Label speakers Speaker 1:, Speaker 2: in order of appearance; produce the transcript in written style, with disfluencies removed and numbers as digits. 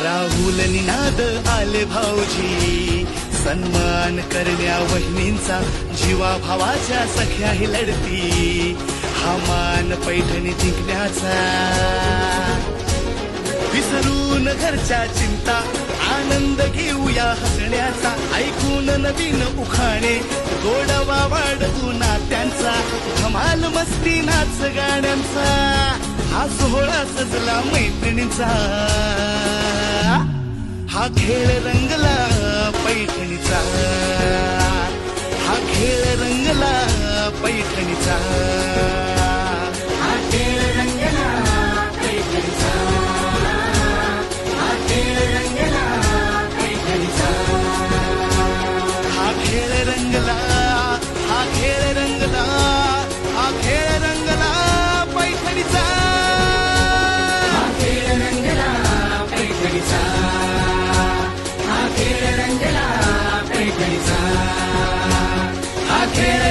Speaker 1: राहुल निनाद आले भाऊजी, सन्मान करण्या वहिनींचा, जीवा भावाच्या सख्या ही लढती, हा मान पैठणी जिंकण्याचा. विसरून घरच्या चिंता, आनंद घेऊया हसण्याचा, ऐकून नवीन उखाणे, गोडवा वाढवू नात्यांचा, धमाल मस्ती नाच गाण्यांचा, हा सोहळा सजला मैत्रिणींचा. हा खेळ रंगला पैठणीचा, हा खेळ रंगला पैठणीचा,
Speaker 2: हा खेळ रंगला पैठणीचा, हा खेळ रंगला पैठणीचा,
Speaker 1: हा खेळ रंगला, हा खेळ रंगला, हा खेळ रंगला पैठणीचा,
Speaker 2: हा खेळ रंगला पैठणीचा, हा खेळ रंगला पैठणीचा, हा खेळ